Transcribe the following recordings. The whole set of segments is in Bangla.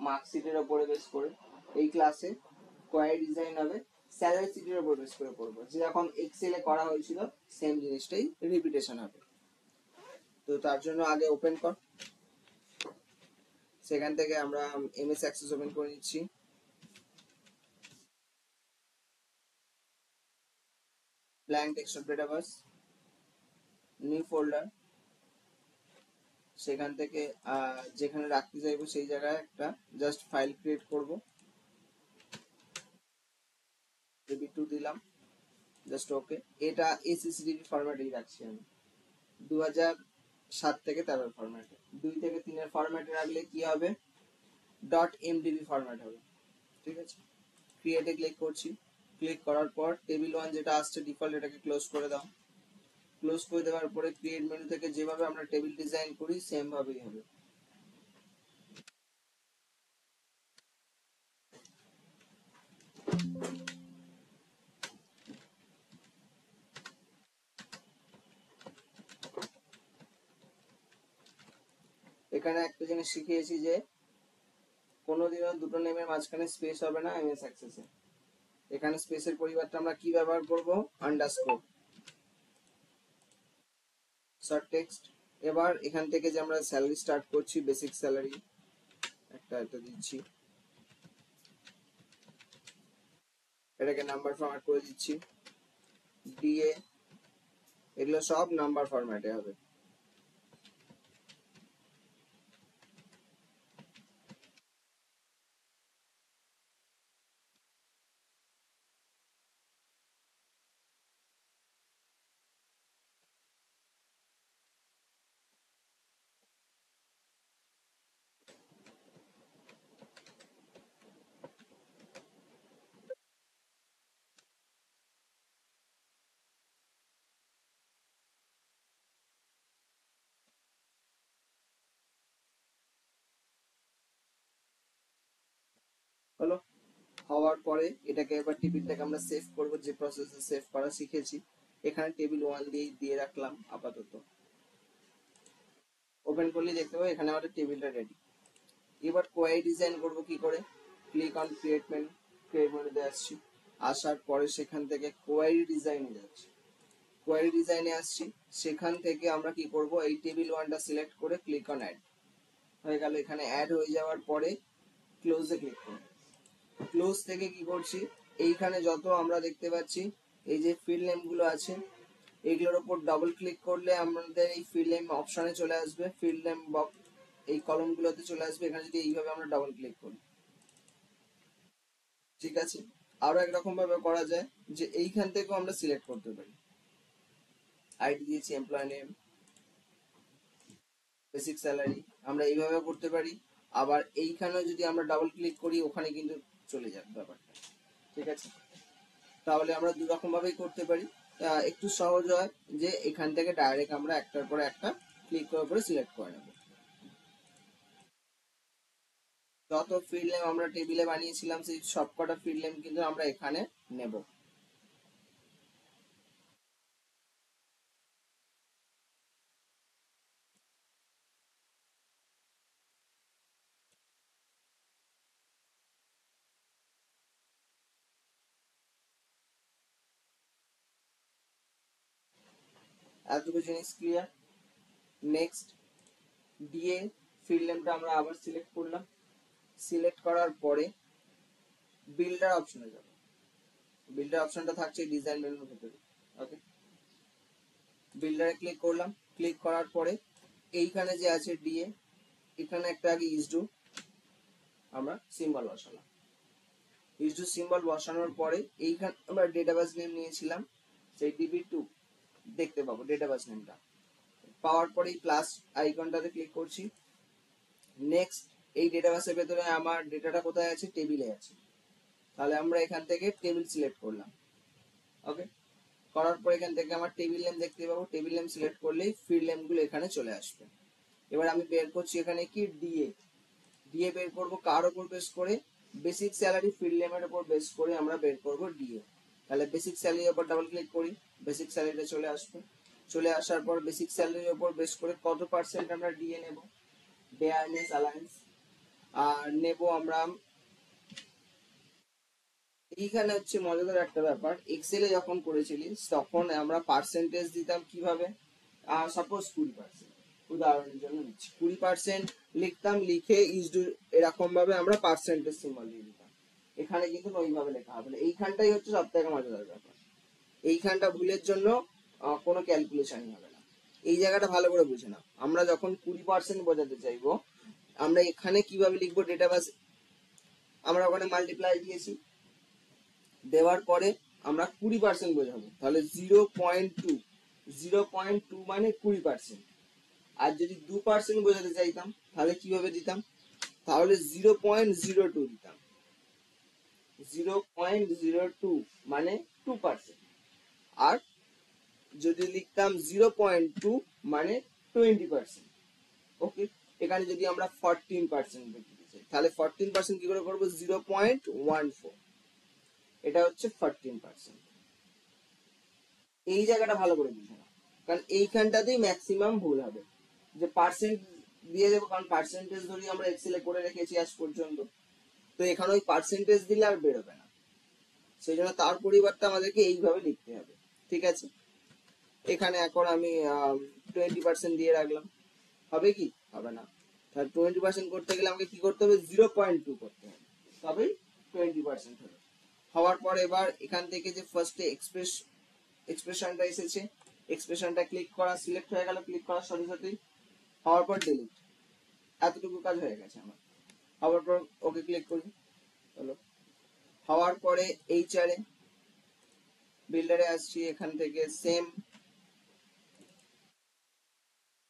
মার্কশিটের উপরে বেস করে। এই ক্লাসে কোয়ারি ডিজাইন হবে স্যালারি শিটের উপর বেস করে করবো, যেরকম এক্সেল এ করা হয়েছিল সেম জিনিসটাই রিপিটেশন হবে। তো তার জন্য আগে ওপেন কর, সেখান থেকে আমরা এমএস অ্যাক্সেস ওপেন করে নিচ্ছি। Blank text database, new folder, সেখান থেকে যেখানে রাখতে চাইবো সেই জায়গায় একটা জাস্ট ফাইল ক্রিয়েট করব। db2 দিলাম, জাস্ট ওকে। এটা ACCDB ফরম্যাটেই রাখছি আমি, 2007 থেকে 13 ফরম্যাটে। 2 থেকে 3 এর ফরম্যাটে রাখলে কি হবে, .mdb ফরম্যাট হবে। ঠিক আছে, ক্রিয়েটে ক্লিক করছি। ক্লিক করার পর টেবিল 1 যেটা আসছে ডিফল্ট, এটাকে ক্লোজ করে দাও। ক্লোজ করে দেওয়ার পরে ক্রিয়েট মেনু থেকে যেভাবে আমরা টেবিল ডিজাইন করি সেম ভাবেই হবে। এখানে একটা জিনিস শিখিয়েছি যে কোনোদিনও দুটো নেমের মাঝখানে স্পেস হবে না এমএস অ্যাক্সেসে। এখানে স্পেসের পরিবর্তে আমরা কি ব্যবহার করব, আন্ডারস্কোর, শর্ট টেক্সট। এবার এখান থেকে যে আমরা স্যালারি স্টার্ট করছি, বেসিক স্যালারি একটা দিচ্ছি, এটাকে নাম্বার ফরম্যাট করে দিচ্ছি। ডিএ, এগুলো সব নাম্বার ফরম্যাটে হবে। হলো, হওয়ার পরে এটাকে এবার টেবিলটাকে আমরা সেভ করব, যে প্রসেসে সেভ করা শিখেছি। এখানে টেবিল 1 দিয়ে রাখলাম আপাতত। ওপেন করলে দেখতে পাবো এখানে আমাদের টেবিলটা রেডি। এবার কোয়ারি ডিজাইন করব কি করে, click on create menu, create মেনুতে আসছি। আসার পরে সেখান থেকে কোয়ারি ডিজাইনে যাচ্ছি। কোয়ারি ডিজাইনে আসছি, সেখান থেকে আমরা কি করব, এই টেবিল 1টা সিলেক্ট করে ক্লিক অন অ্যাড হয়ে গেল। এখানে অ্যাড হয়ে যাওয়ার পরে ক্লোজে ক্লিক করব। ক্লোজ থেকে কি করছি, এইখানে যত আমরা দেখতে পাচ্ছি এই যে ফিল্ড নেম গুলো আছে, এইগুলোর উপর ডাবল ক্লিক করলে আমাদের এই ফিল্ড নেম অপশনে চলে আসবে, ফিল্ড নেম বক্স এই কলম গুলোতে চলে আসবে। এখানে যদি এইভাবে আমরা ডাবল ক্লিক করি, ঠিক আছে। আরো একরকম ভাবে করা যায়, যে এইখান থেকেও আমরা সিলেক্ট করতে পারি। আইডি দিয়েছি, এমপ্লয় নেম, বেসিক স্যালারি, আমরা এইভাবে করতে পারি। আবার এইখানেও যদি আমরা ডাবল ক্লিক করি ওখানে কিন্তু চলে যাবে ব্যাপারটা, ঠিক আছে। তাহলে আমরা দু রকম ভাবেই করতে পারি। একটু সহজ হয় যে এখান থেকে ডাইরেক্ট আমরা একটার পরে একটা ক্লিক করার পরে সিলেক্ট করে নেব। যত ফিল্ড নেম আমরা টেবিলে বানিয়েছিলাম সেই সবকটা ফিল্ড নেম কিন্তু আমরা এখানে নেব। এতটুকু জিনিস ক্লিয়ার। নেক্সট, দিয়ে ফিল্ড নেমটা আমরা আবার সিলেক্ট করলাম। সিলেক্ট করার পরে বিল্ডার অপশনে যাব। বিল্ডার অপশনটা থাকছে ডিজাইন মেনুর ভিতরে, ওকে। বিল্ডারে ক্লিক করলাম। ক্লিক করার পরে এইখানে যে আছে ডিএ, এখানে একটা আগে ইসডু আমরা সিম্বল বসালাম। ইসডু সিম্বল বসানোর পরে এইখানে আমরা ডেটাবেস নেম নিয়েছিলাম, সেই db2 দেখতে পাবো ডেটাবেস নেমটা। পাওয়ার পরে এই প্লাস আইকনটাতে ক্লিক করছি। নেক্সট, এই ডেটাবেসের ভেতরে আমার ডেটাটা কোথায় আছে, টেবিলে আছে। তাহলে আমরা এখান থেকে টেবিল সিলেক্ট করলাম, ওকে। করার পর এখান থেকে আমার টেবিল নেম দেখতে পাবো। টেবিল নেম সিলেক্ট করলেই ফিল্ড নেম গুলো এখানে চলে আসবে। এবার আমি বের করছি এখানে কি, ডিএ। ডিএ বের করব কার উপর বেস করে, বেসিক স্যালারি ফিল্ড নেমের উপর বেস করে আমরা বের করব ডিএ। তাহলে বেসিক স্যালারির উপর ডাবল ক্লিক করি, বেসিক স্যালারিটা চলে আসবে। চলে আসার পর বেসিক স্যালারির উপর বেস করে কত পার্সেন্ট আমরা ডিএ নেব, বেয়ারনেস অ্যালায়েন্স আর নেব আমরা এইখানে হচ্ছে মজাদার একটা ব্যাপার, এক্সেলে যখন করেছিলি তখন আমরা পার্সেন্টেজ দিতাম কিভাবে, সাপোজ 20%, উদাহরণের জন্য নিচ্ছি 20% লিখতাম, লিখে ইজডু এরকম ভাবে আমরা পার্সেন্টেজ সিম্বল দিয়ে দিতাম। এখানে কিন্তু ওইভাবে লেখা হবে না, এইখানটাই হচ্ছে সব থেকে মজাদার ব্যাপার। এইখানটা ভুলের জন্য কোনো ক্যালকুলেশনই হবে না। এই জায়গাটা ভালো করে বুঝে নাও, আমরা যখন 20% বোঝাতে চাইবো আমরা এখানে কিভাবে লিখবো, ডেটা বেস আমরা ওখানে মাল্টিপ্লাই দিয়েছি, দেওয়ার পরে আমরা 20% বোঝাবো, তাহলে 0.2, 0.2 মানে 20%। আর যদি 2% বোঝাতে চাইতাম তাহলে কিভাবে দিতাম, তাহলে 0.02 দিতাম, 0.02 মানে 2%। আর যদি লিখতাম 0.2 মানে 20%। ওকে, এখানে যদি আমরা 14% দিতে চাই তাহলে 14% কি করে করবো, 0.14, এটা হচ্ছে 14%। এই জায়গাটা ভালো করে বুঝে নাও, কারণ এইখানটাতেই ম্যাক্সিমাম ভুল হবে, যে পার্সেন্ট দিয়ে দেবো, কারণ পার্সেন্টেজ ধরি আমরা এক্সেলে করে রেখেছি আজ পর্যন্ত, তো এখানে ওই পার্সেন্টেজ দিলে আর বেরোবে না, সেই জন্য তার পরিবর্তে আমাদেরকে এইভাবে লিখতে হবে। ঠিক আছে, এখানে এখন আমি 20% দিয়ে রাখলাম, হবে কি, হবে না। তাহলে 20% করতে গেলে আমাকে কি করতে হবে, 0.2 করতে হবে, তবেই 20% হবে। হওয়ার পর এবার এখান থেকে যে ফার্স্টে এক্সপ্রেশনটা এসেছে, এক্সপ্রেশনটা ক্লিক করা, সিলেক্ট হয়ে গেল, ক্লিক করার সাথে সাথেই হওয়ার পর ডিলিট, এতটুকু কাজ হয়ে গেছে আমার। হওয়ার পর ওকে ক্লিক করি, হলো। হওয়ার পরে এইচআরে বিল্ডারে আসছি, এখান থেকে সেম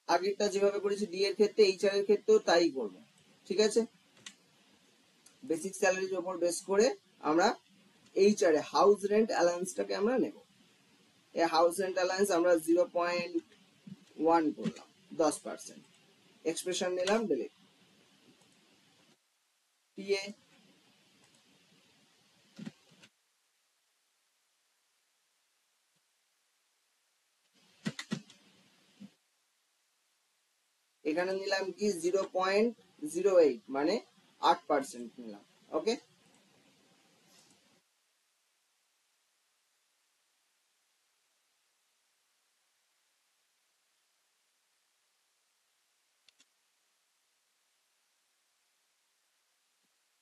আগেরটা যেভাবে করেছি ডি এর ক্ষেত্রে এইচআর এর ক্ষেত্রেও তাই করব। ঠিক আছে, বেসিক স্যালারির উপর বেস করে আমরা এইচআরে হাউস রেন্ট অ্যালাউন্সটাকে আমরা নেব। এই হাউস রেন্ট অ্যালাউন্স আমরা 0.1 করলাম, 10%। এক্সপ্রেশন নিলাম, ডিলিট। টিএ এখানে নিলাম কি 0.08 মানে 8% নিলাম। ওকে,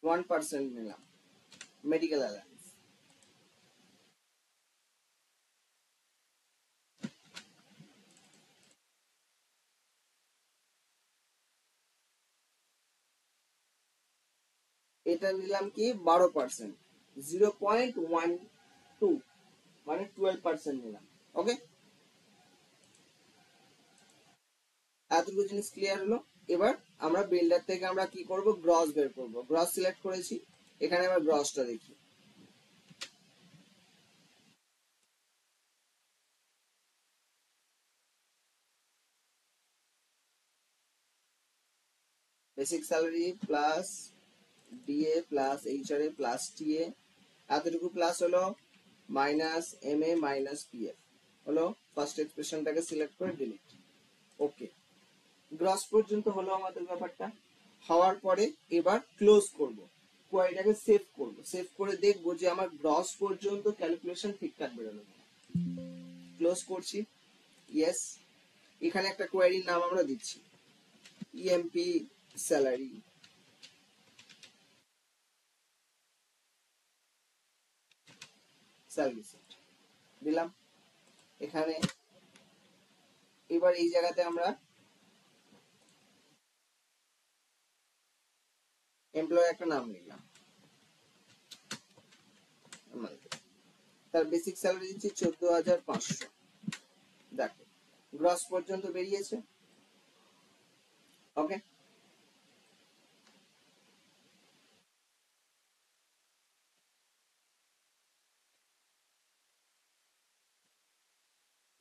ওয়ান পার্সেন্ট নিলাম মেডিকেল অ্যালায়েন্স। এটা নিলাম কি 12%, 0.12 মানে 12% নিলাম। ওকে, এতটুকু জিনিস ক্লিয়ার হলো। এবার আমরা বিল্ডার থেকে আমরা কি করব, গ্রস বের করব। গ্রস সিলেক্ট করেছি, এখানে আবার গ্রসটা দেখি, basic salary plus DA plus HRA plus TA, এতটুকু প্লাস হলো minus M A minus PF, হলো। ফার্স্ট এক্সপ্রেশনটাকে সিলেক্ট করে ডিলিট। ওকে, গ্রস পর্যন্ত হলো আমাদের ব্যাপারটা। হওয়ার পরে এবার ক্লোজ করব, কোয়ারিটাকে সেভ করব, সেভ করে দেখবো যে আমার গ্রস পর্যন্ত ক্যালকুলেশন ঠিকঠাক বেরোলো। ক্লোজ করছি, ইয়েস। এখানে একটা কোয়ারির নাম আমরা দিচ্ছি, ইএমপি স্যালারি, স্যালারি সেট দিলাম। এখানে এবার এই জায়গাতে আমরা এমপ্লয় একটা নাম লিখলাম, তার বেসিক স্যালারি দিচ্ছি 14,500। দেখো গ্রস পর্যন্ত বেরিয়েছে। ওকে,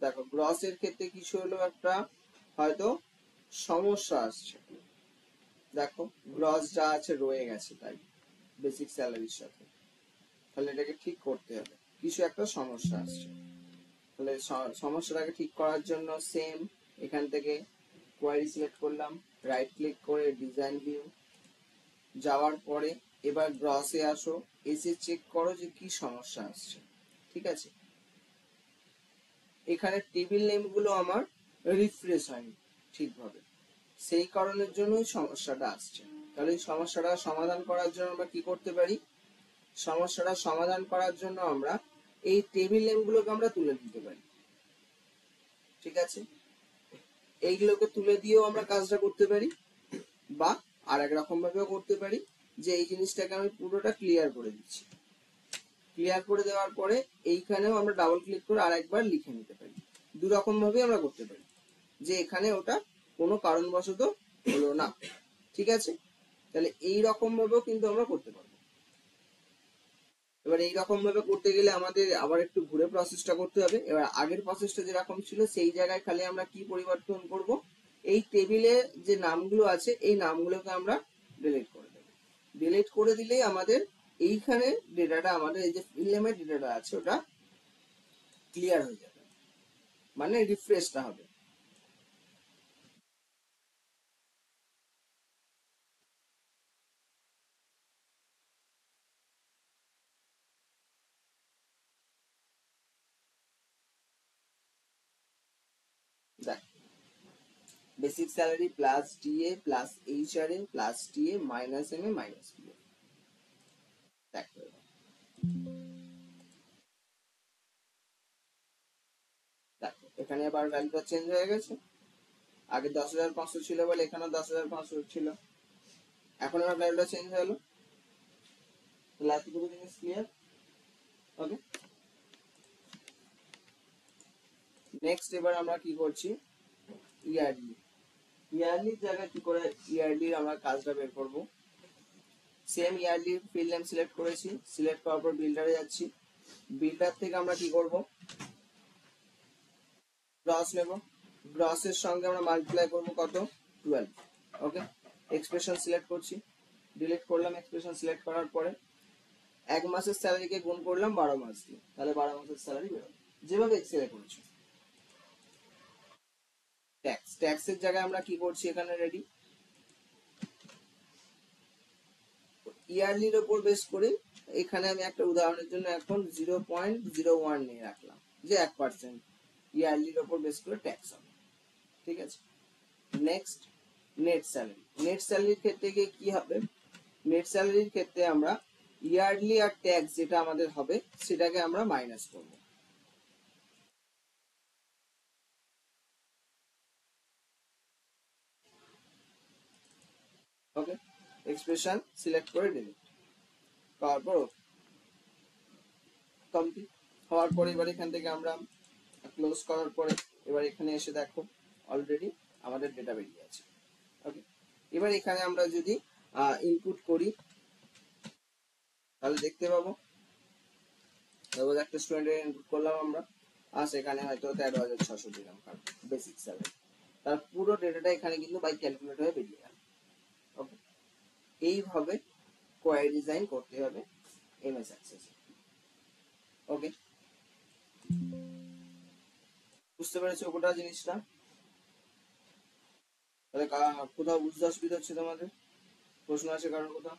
দেখো গ্রস এর ক্ষেত্রে কিছু হলো একটা হয়তো সমস্যা আসছে। দেখো গ্রস যা আছে রয়ে গেছে, তাই বেসিক স্যালারির সাথে, তাহলে এটাকে ঠিক করতে হবে, কিছু একটা সমস্যা আসছে। তাহলে সমস্যাটাকে ঠিক করার জন্য সেম এখান থেকে কোয়ারি সিলেক্ট করলাম, রাইট ক্লিক করে ডিজাইন ভিউ, যাওয়ার পরে এবার গ্রসে আসো, এসে চেক করো যে কি সমস্যা আসছে। ঠিক আছে, এখানে টেবিল নেমগুলো আমার রিফ্রেশ হয়নি ঠিকভাবে, সেই কারণের জন্যই সমস্যাটা আসছে। তাহলে এই সমস্যাটা সমাধান করার জন্য আমরা কি করতে পারি? সমস্যাটা সমাধান করার জন্য আমরা এই টেবিল নেমগুলোকে আমরা তুলে দিতে পারি। ঠিক আছে, এইগুলোকে তুলে দিয়েও আমরা কাজটা করতে পারি, বা আর এক রকম ভাবেও করতে পারি যে এই জিনিসটাকে আমি পুরোটা ক্লিয়ার করে দিচ্ছি। ক্লিয়ার করে দেওয়ার পরে এইখানেও আমরা ডাবল ক্লিক করে আরেকবার লিখে নিতে পারি। দু রকম ভাবে আমরা করতে পারি, যে এখানে ওটা কোনো কারণবশত হলো না। ঠিক আছে, তাহলে এই রকম ভাবেও কিন্তু আমরা করতে পারবো। এবার এইরকম ভাবে করতে গেলে আমাদের আবার একটু ঘুরে প্রসেসটা করতে হবে। এবার আগের প্রসেসটা যেরকম ছিল সেই জায়গায় খালি আমরা কি পরিবর্তন করব? এই টেবিলে যে নামগুলো আছে এই নামগুলোকে আমরা ডিলিট করে দেবো। ডিলিট করে দিলেই আমাদের এইখানে ডেটাটা, আমাদের এই যে ফিল নেমের ডেটাটা আছে ওটা ক্লিয়ার হয়ে যাবে, মানে রিফ্রেশটা হবে। দেখ, basic salary plus DA plus HRA plus TA minus M A minus PA. দেখ, দেখো এখানে আবার ভ্যালুটা চেঞ্জ হয়ে গেছে। আগে 10,500 ছিল বলে এখানে 10,500 ছিল, এখন আবার ভ্যালুটা চেঞ্জ হলো। তাহলে এতটুকু জিনিস ক্লিয়ার। ওকে, নেক্সট এবার আমরা কি করছি? ইয়ারলি। ইয়ারলির জায়গায় কি করে ইয়ারলির আমরা কাজটা বের করব? Same yearly field name select করেছি, সিলেক্ট করার পর বিল্ডারে যাচ্ছি। বিল্ডার থেকে আমরা কি করব? গ্রস নেব, গ্রসের সঙ্গে আমরা মাল্টিপ্লাই করব কত? 12। ওকে, এক্সপ্রেশন সিলেক্ট করছি, ডিলিট করলাম। এক্সপ্রেশন সিলেক্ট করার পরে এক মাসের স্যালারিকে গুণ করলাম 12 মাস দিয়ে, তাহলে 12 মাসের স্যালারি বেরোবে, যেভাবে এক্সেলে করেছি। ট্যাক্স, ট্যাক্সের জায়গায় আমরা কি করছি? এখানে রেডি ইয়ারলির উপর বেস করে এখানে আমি একটা উদাহরণের জন্য এখন 0.01 নিয়ে রাখলাম, যে 1% ইয়ারলির উপর বেস করে ট্যাক্স হবে। ঠিক আছে, নেক্সট নেট স্যালারি। নেট স্যালারির ক্ষেত্রে গিয়ে কি হবে? নেট স্যালারির ক্ষেত্রে আমরা ইয়ারলি আর ট্যাক্স যেটা আমাদের হবে সেটাকে আমরা মাইনাস করব। ওকে, এক্সপ্রেশন সিলেক্ট করে ডিলিট করার পর কমপ্লিট হওয়ার পরে এবার এখান থেকে আমরা ক্লোজ করার পরে এবার এখানে এসে দেখো অলরেডি আমাদের ডেটা বেরিয়ে আছে। ওকে, এবার এখানে আমরা যদি ইনপুট করি তাহলে দেখতে পাবো একটা স্টুডেন্টের ইনপুট করলাম আমরা, আর সেখানে হয়তো 13,600 দিলাম কারণ বেসিক স্যালারি, তার পুরো ডেটাটা এখানে কিন্তু বাই ক্যালকুলেট হয়ে বেরিয়ে গেল। ওকে, এইভাবে কোয়ারি ডিজাইন করতে হবে এমএস অ্যাক্সেস। ওকে, বুঝতে পেরেছো গোটা জিনিসটা? তাহলে কোথাও বুঝতে অসুবিধা হচ্ছে তোমাদের? প্রশ্ন আছে কারোর কোথাও?